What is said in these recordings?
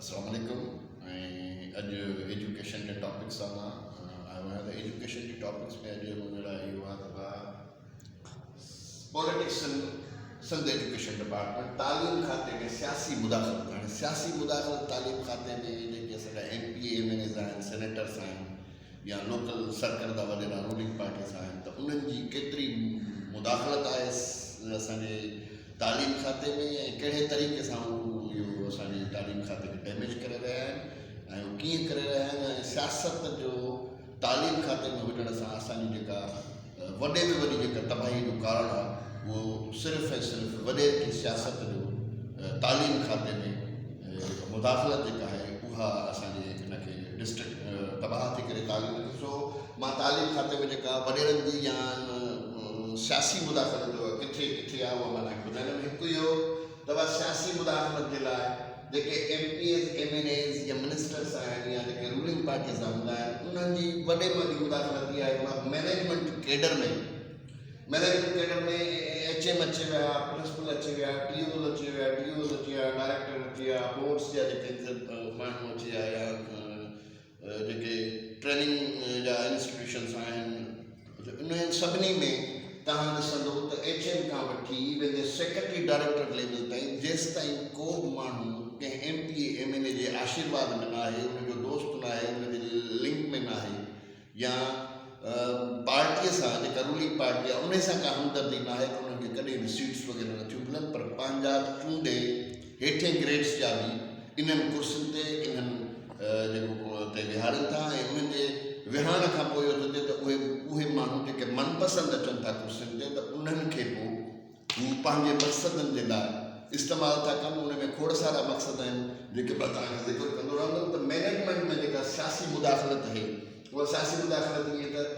Assalamu alaikum. Education के topics आना आयो आहियां त एजुकेशन के टॉपिक्स में अॼु मुंहिंजा इहो आहे त पॉलिटिक्स सिंध एजुकेशन डिपार्टमेंट तालीम खाते में सियासी मुदाख़लत हाणे सियासी मुदाख़लत तालीम खाते में जेके असांजा MP MNAs आहिनि सेनेटर्स आहिनि या लोकल सरकरदा वॾेरा रूलिंग पार्टीस आहिनि त उन्हनि जी केतिरी मुदाख़लत आहे असांजे तालीम खाते में ऐं कहिड़े तरीक़े सां इहो असांजे तालीम खाते खे डैमेज करे रहिया आहिनि ऐं कीअं करे रहिया आहिनि ऐं सियासत जो तालीम खाते में हुजण सां असांजी जेका वॾे में वॾी जेका तबाही जो कारण आहे उहो सिर्फ़ु ऐं सिर्फ़ु वॾे की सियासत जो तालीम खाते में मुदाख़लत जेका आहे उहा असांजे हिनखे डिस्ट्रिक्ट तबाह थी करे तालीम ॾिसो मां तालीम खाते में जेका वॾेरनि जी या सियासी मुदाख़लत जो किथे किथे आहे उहा मां तव्हांखे ॿुधाईंदुमि हिकु इहो त सियासी मुदाख़लत जे लाइ जेके MPs MNAs या मिनिस्टर्स आहिनि या जेके रूलिंग पार्टीज़ हूंदा आहिनि उन्हनि जी वॾे में वॾी मुदाख़लत इहा आहे कि मैनेजमेंट कैडर में HM अची विया प्रिंसिपल अची विया TOs अची विया DOs अची विया डायरेक्टर अची विया बोर्ड्स जा जेके माण्हू अची विया या जेके ट्रेनिंग जा इंस्टीट्यूशन्स आहिनि उन सभिनी में तव्हां ॾिसंदो त HM खां वठी वेंदे सेक्रेटरी डायरेक्टर लेवल ताईं जेसि ताईं को बि माण्हू कंहिं MP MNA जे आशीर्वाद में न आहे उनजो दोस्त न आहे उनजे लिंक में न आहे या पार्टीअ सां जेका रूलिंग पार्टी आहे उन सां का हमदर्दी न आहे त उन्हनि खे कॾहिं बि सीट्स वग़ैरह नथियूं मिलनि पर पंहिंजा चूंडे हेठे ग्रेड्स जा बि इन्हनि कुर्सियुनि ते इन्हनि जेको ते विहारनि था ऐं उन्हनि जे विहारण खां पोइ इहो थो थिए त उहे माण्हू जेके मनपसंदि अचनि था कुर्सियुनि ते त उन्हनि खे पोइ हू पंहिंजे मक़सदनि जे लाइ इस्तेमालु था कनि उन में खोड़ सारा मक़सद आहिनि जेके मां तव्हांखे ज़िक्र कंदो रहंदुमि त मैनेजमेंट में जेका सियासी मुदाख़लत आहे उहा सियासी मुदाख़लत ईअं त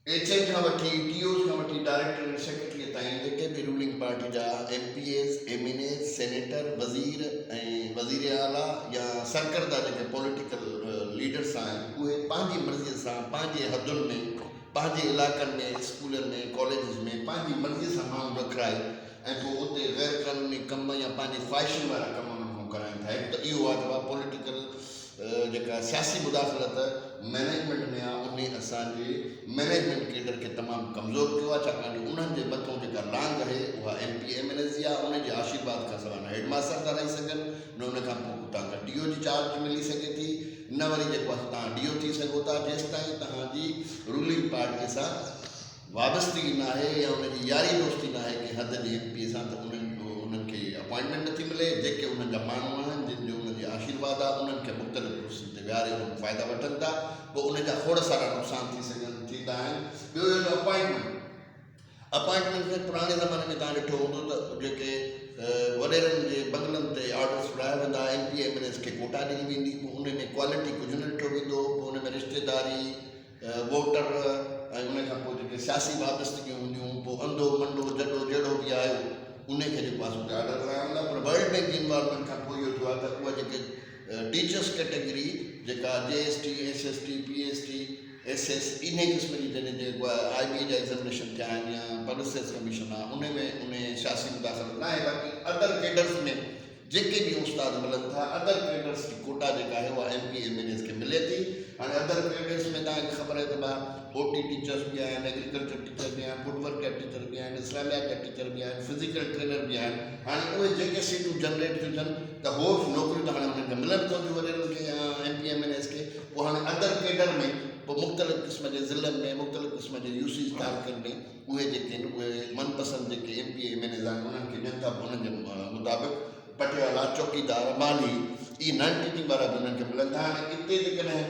HM खां वठी TOs खां वठी डायरेक्टर ऐं सेक्रेटरीअ ताईं जेके बि रूलिंग पार्टी जा MPs MNAs सेनेटर वज़ीर ऐं वज़ीर आला या सरकरदा जेके पॉलिटिकल लीडर्स आहिनि उहे पंहिंजी मर्ज़ीअ सां पंहिंजे हदुनि में पंहिंजे इलाइक़नि में स्कूलनि में कॉलेजिस में पंहिंजी मर्ज़ीअ सां माण्हू रखाए ऐं पोइ उते ग़ैर क़ानूनी कम या पंहिंजी ख़्वाहिशुनि वारा कम उन्हनि खां कराइनि था हिकु त इहो आहे त पॉलिटिकल जेका सियासी मुदाख़लत मैनेजमेंट में आहे उन असांजे मैनेजमेंट कैडर खे तमामु कमज़ोर कयो आहे छाकाणि उन्हनि जे मथां जेका लांग आहे उहा MP MNAs जी आहे उनजे आशीर्वाद खां सवाइ न हेडमास्टर था रही सघनि न उन खां पोइ तव्हांखे DO जी चार्ज मिली सघे थी न वरी जेको आहे तव्हां DO थी सघो था जेसि ताईं तव्हांजी रूलिंग पार्टीअ सां वाबस्तगी न आहे या उनजी यारी दोस्ती न आहे कंहिं हद जी MP सां त उन्हनि खे अपॉइंटमेंट नथी मिले जेके उन्हनि जा माण्हू आहिनि जिन जो उनजी आशीर्वाद आहे उन्हनि खे मुख़्तलिफ़ कुर्सियुनि ते विहारे उन्हनि फ़ाइदा वठनि था पोइ उनजा खोड़ सारा नुक़सान थींदा आहिनि ॿियो अपॉइंटमेंट में पुराणे ज़माने में तव्हां ॾिठो हूंदो त जेके वॾेरनि जे बंगलनि ते ऑर्डर्स फुराया वेंदा MP MNAs खे कोटा ॾिनी वेंदी पोइ उन में क्वालिटी कुझु न ॾिठो वेंदो पोइ उन में रिश्तेदारी वोटर ऐं उन खां पोइ जेके सियासी वाबस्तगियूं हूंदियूं पोइ अंधो मंडो जॾो जहिड़ो बि आयो उनखे जेको आहे ऑर्डर कराया वेंदा पर वर्ल्ड बैंक जी इन्वॉल्वमेंट खां पोइ इहो थियो आहे त उहा जेके टीचर्स कैटेगरी जेका JST SST PST SS इन क़िस्म जी जॾहिं जेको आहे IB जा एग्ज़ामिनेशन थिया आहिनि या पब्लिक सर्विस कमीशन आहे उन में उन सियासी मुदाख़लत न आहे बाक़ी अदर कैडर्स में जेके बि उस्ताद मिलनि था अदर कैडर्स जी कोटा जेका आहे उहा MP MNAs खे मिले थी हाणे अदर कैडर्स में तव्हांखे ख़बर आहे त OT टीचर्स बि आहिनि एग्रीकल्चर टीचर बि आहिनि फुटवर्क जा टीचर बि आहिनि इस्लामियात जा टीचर बि आहिनि फिज़िकल ट्रेनर बि आहिनि हाणे उहे जेके सीटूं जनरेट थियूं थियनि त हो नौकरियूं त हाणे उन्हनि खे मिलनि कोन थियूं वॾेरनि खे या MP MNAs खे पोइ हाणे अदर कैडर में पोइ मुख़्तलिफ़ क़िस्म जे ज़िलनि में मुख़्तलिफ़ क़िस्म जे UCs तालुक़नि में उहे जेके आहिनि उहे मनपसंदि जेके MP MNAs आहिनि उन्हनि खे ॾियनि था उन्हनि जे मुताबिक़ पटियाला चौकीदार माली इहे नॉन टीचिंग वारा बि उन्हनि खे मिलनि था हाणे हिते जेकॾहिं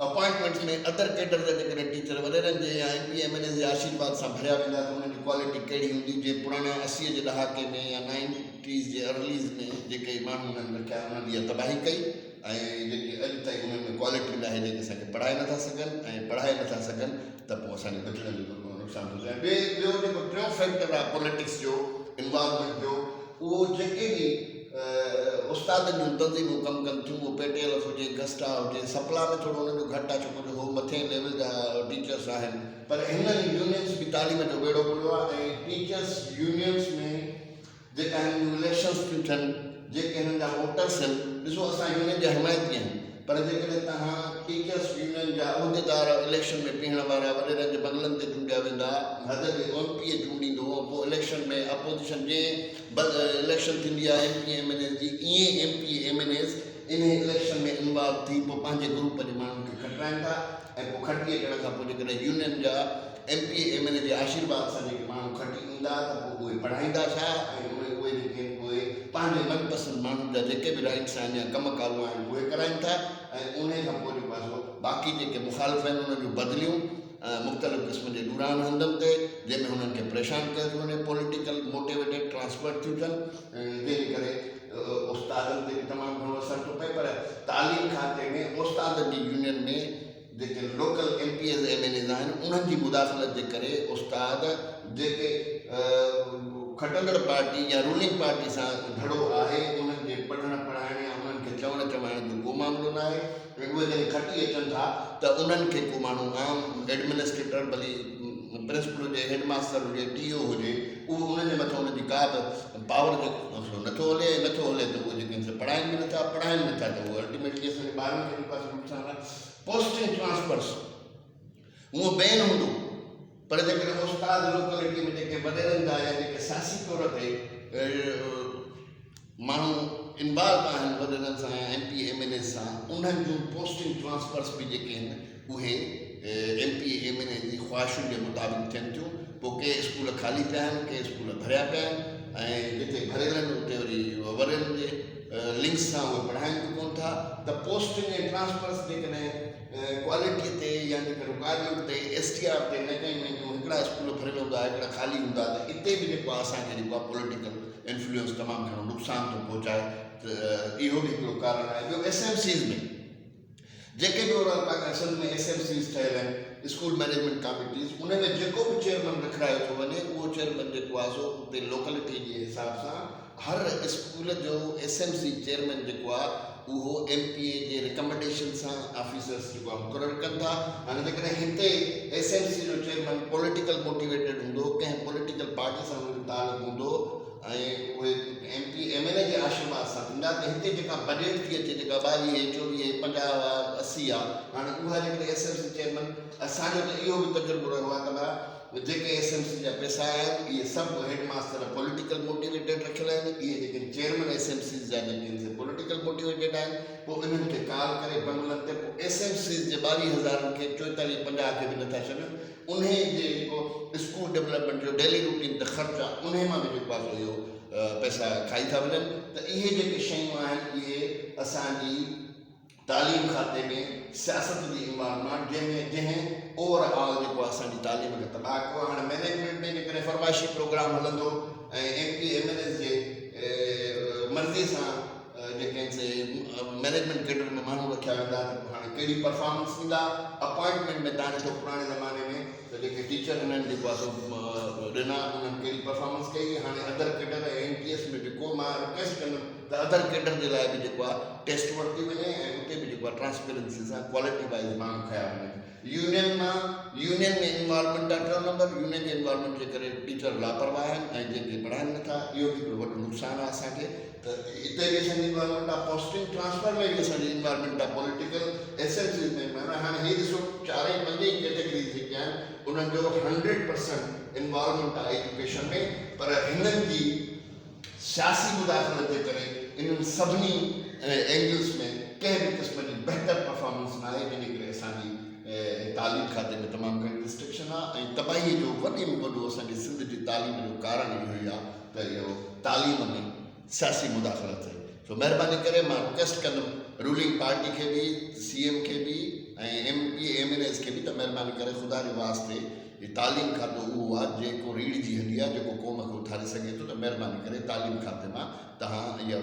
अपॉइंटमेंट्स में अदर कैडर जा जेकॾहिं टीचर वॾेरनि जे या MP MNAs जे आशीर्वाद सां भरिया वेंदा त उन्हनि जी क्वालिटी कहिड़ी हूंदी जीअं पुराणे 80 जे ॾहाके में या 90s जे अर्लीज़ में जेके माण्हू उन्हनि रखिया उन्हनि इहा तबाही कई ऐं जेके अॼु ताईं उन्हनि में क्वालिटी न आहे जेके असांखे पढ़ाए नथा सघनि ऐं पढ़ाए नथा सघनि त पोइ असांखे बचड़नि जो नुक़सानु थो थिए ॿियो जेको टियों फैक्टर आहे पॉलिटिक्स जो इन्वॉल्वमेंट जो उहो जेके बि उस्तादनि जूं तंज़ीमूं कमु कनि थियूं उहो PTLF हुजे गस्टा हुजे सप्ला में थोरो उन्हनि जो घटि आहे छो जो उहो मथे लेवल जा टीचर्स आहिनि पर हिननि यूनियन्स बि तालीम जो बेड़ो पियो आहे ऐं टीचर्स यूनियन्स में जेका आहिनि इलेक्शन्स थियूं थियनि जेके हिननि जा वोटर्स आहिनि, ॾिसो असां यूनियन जा हिमायती आहियूं, पर जेकॾहिं तव्हां टीचर्स यूनियन जा उहिदेदार इलेक्शन में बीहण वारा वॾेरनि जे बंगलनि ते चूंडिया वेंदा, हद जे MP चूंडींदो, पोइ इलेक्शन में अपोजिशन जीअं इलेक्शन थींदी आहे MP MNA जी, ईअं MP MNAs इन इलेक्शन में इन्वॉल्व थी पोइ पंहिंजे ग्रुप जे माण्हुनि खे खटाइनि था, ऐं पोइ खटी अचण खां पोइ जेकॾहिं यूनियन जा MP MNA जे आशीर्वाद सां जेके माण्हू खटी ईंदा त पोइ उहे पढ़ाईंदा छा, ऐं उहे जेके उहे पंहिंजे मनपसंदि माण्हुनि जा जेके बि राइट्स आहिनि या कम कारूं आहिनि उहे कराइनि था, ऐं उन खां पोइ जेको आहे सो बाक़ी जेके मुखालिफ़ आहिनि उन्हनि जूं बदिलियूं मुख़्तलिफ़ क़िस्म जे ॾूरान हंधनि ते, जंहिंमें हुननि खे परेशान कयो थो वञे, पॉलिटिकल मोटिवेटेड ट्रांसफर थियूं थियनि, जंहिंजे करे उस्तादनि ते बि तमामु घणो असरु थो पए। पर तालीम खाते में उस्तादनि जी यूनियन में जेके लोकल MPs MNAs आहिनि उन्हनि जी मुदाख़लत जे करे उस्ताद जेके खटंदड़ पार्टी या रूलिंग पार्टी सां धड़ो आहे उन्हनि जे पढ़ण पढ़ाइण या उन्हनि खे चवण चवाइण जो को मामिलो न आहे, उहे जॾहिं खटी अचनि था त उन्हनि खे को माण्हू आम एडमिनिस्ट्रेटर भली प्रिंसिपल हुजे, हेडमास्टर हुजे, TO हुजे, उहो उन्हनि जे मथां उनजी का बि पावर जो नथो हले त उहे जेके पढ़ाइनि बि नथा त उहे अल्टीमेटली असांजे ॿारनि खे जेको आहे नुक़सानु आहे। पोस्टिंग ट्रांसफर्स उहो बैन हूंदो, पर जेकॾहिं उस्ताद लोकेलिटी में जेके वॾेरनि जा या जेके सियासी तौर ते माण्हू इन्वॉल्व आहिनि वॾेरनि सां या MP MNA सां, उन्हनि जूं पोस्टिंग ट्रांसफर्स बि जेके आहिनि उहे MP MNA जी ख़्वाहिशुनि जे मुताबिक़ थियनि थियूं। पोइ के स्कूल ख़ाली पिया आहिनि, के स्कूल भरिया पिया आहिनि, ऐं जिते भरियल आहिनि उते वरी वॾनि जे लिंक्स सां उहे पढ़ाइनि बि कोन था। त पोस्टिंग ऐं ट्रांसफर्स जेकॾहिं क्वालिटीअ ते या जेके रिक्वायरमेंट ते STR ते न कयूं वेंदियूं, हिकिड़ा स्कूल भरियल हूंदा, हिकिड़ा ख़ाली हूंदा, त इते बि जेको आहे असांखे जेको आहे पॉलिटिकल इन्फ्लुएंस तमामु घणो नुक़सानु थो पहुचाए। त इहो बि हिकिड़ो कारण आहे। ॿियो SMCs में जेके बि सिंध में SMCs ठहियल आहिनि, स्कूल मैनेजमेंट कमिटीज़, उन में जेको बि चेयरमैन रखायो थो वञे, उहो चेयरमैन जेको आहे सो उते लोकेलिटी जे हिसाब सां हर स्कूल जो SMC चेयरमैन जेको आहे उहो MPA जे रिकमेंडेशन सां ऑफिसर्स जेको आहे मुक़ररु कनि था। हाणे जेकॾहिं हिते SMC जो चेयरमैन पॉलिटिकल मोटिवेटेड हूंदो, कंहिं पॉलिटिकल पार्टी सां हुनजो तालुक़ु हूंदो, ऐं उहे MP MNA जे आशीर्वाद सां थींदा, त हिते जेका बजट थी अचे, जेका 22, 24, 50, 80 आहे, हाणे उहा जेकॾहिं SMC चेयरमैन, असांजो त इहो बि तजुर्बो रहियो आहे त जेके SMC जा पैसा आहिनि इहे सभु हेडमास्टर पॉलिटिकल मोटिवेटेड रखियल आहिनि, इहे जेके चेयरमैन SMCs जा जेके पॉलिटिकल मोटिवेटेड आहिनि, पोइ इन्हनि खे कॉल करे बंगलनि ते पोइ SMCs जे 22,000 खे 44-50 खे बि नथा छॾनि, उन जे जेको स्कूल डेवलपमेंट जो डेली रूटीन त ख़र्च आहे उन मां बि जेको आहे इहो पैसा खाई था वञनि। त इहे जेके शयूं आहिनि इहे असांजी तालीम खाते में सियासत जी इन्वॉल्वमेंट जंहिं ओवरऑल जेको असांजी तालीम खे तबाह कयो। हाणे मैनेजमेंट में जेकॾहिं फरमाइशी प्रोग्राम हलंदो ऐं MP MNAs जे मर्ज़ी सां जेके मैनेजमेंट कैडर में माण्हू रखिया वेंदा, त हाणे कहिड़ी परफॉर्मेंस ॾींदा। अपॉइंटमेंट में तव्हां ॾिठो पुराणे ज़माने में त जेके टीचर हिननि जेको आहे सो ॾिना, उन्हनि कहिड़ी परफॉर्मेंस कई। हाणे अदर कैडर ऐं NTS में बि को मां रिक्वेस्ट कंदुमि त अदर कैडर जे लाइ बि जेको आहे टेस्ट वरिती वञे ऐं उते बि जेको आहे ट्रांसपेरेंसी सां क्वालिटी वाइज़ माण्हू खया वञे। यूनियन में इन्वॉल्वमेंट आहे 3 नंबर। यूनियन जे इन्वॉल्वमेंट जे करे टीचर लापरवाह आहिनि ऐं जेके पढ़ाइनि नथा, इहो बि हिकिड़ो वॾो नुक़सानु आहे असांखे। त हिते बि असांजी इन्वॉल्वमेंट आहे, पोस्टिंग ट्रांसफर में बि असांजी इन्वॉल्वमेंट आहे, पॉलिटिकल SMCs में। माना हाणे हीअ ॾिसो 4-5 कैटेगरीज़ जेके आहिनि उन्हनि जो 100% इन्वॉल्वमेंट आहे एजुकेशन में, पर हिननि जी सियासी मुदाख़लत जे करे इन्हनि सभिनी एंगल्स में कंहिं बि क़िस्म जी बहितर परफॉर्मेंस न आहे, जंहिंजे करे असांजी तालीम खाते में तमामु घणी रिस्ट्रिक्शन आहे। ऐं तबाहीअ जो वॾे में वॾो असांजी सिंध जी तालीम जो कारण इहो ई आहे त इहो तालीम में सियासी मुदाख़लत आहे। सो महिरबानी करे मां रिक्वेस्ट कंदुमि रूलिंग पार्टी खे बि, CM खे बि ऐं MP MNAs खे बि, त महिरबानी करे ख़ुदा जे वास्ते तालीम खातो उहो आहे जेको रीढ़ जी हड्डी आहे, जेको क़ौम खे उथारे सघे थो। त महिरबानी करे तालीम खाते मां तव्हां इहा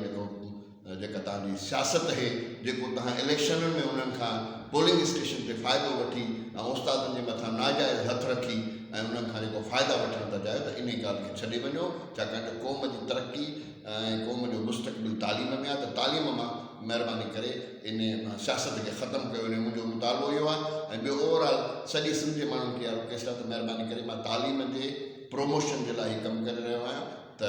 जेका तव्हांजी सियासत आहे, जेको तव्हां इलेक्शननि में उन्हनि खां पोलिंग स्टेशन ते फ़ाइदो वठी ऐं उस्तादनि जे मथां नाजाइज़ हथु रखी ऐं उन्हनि खां जेको फ़ाइदा वठणु था चाहियो, त इन ॻाल्हि खे छॾे वञो। छाकाणि त क़ौम जी तरक़ी ऐं क़ौम जो मुस्तक़बिल तालीम में आहे। त तालीम मां महिरबानी करे इन सियासत खे ख़तमु कयो, इन मुंहिंजो मुतालबो इहो आहे। ऐं ॿियो ओवरऑल सॼी सिंध जे माण्हुनि खे इहा रिक्वेस्ट आहे त महिरबानी करे मां तालीम जे प्रोमोशन जे लाइ कमु करे रहियो आहियां। त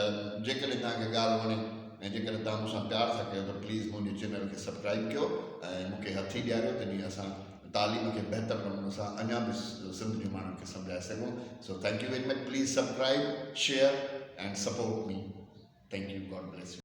जेकॾहिं तव्हांखे ॻाल्हि वणे ऐं जेकॾहिं तव्हां मूंसां प्यार था कयो त प्लीज़ मुंहिंजे चैनल खे सब्सक्राइब कयो ऐं मूंखे हथी ॾियारियो तॾहिं असां तालीम खे बहितर नमूने सां अञा बि सिंध जे माण्हुनि खे सम्झाए सघूं. So thank U very much. Please subscribe, share and support me. Thank U. God bless U.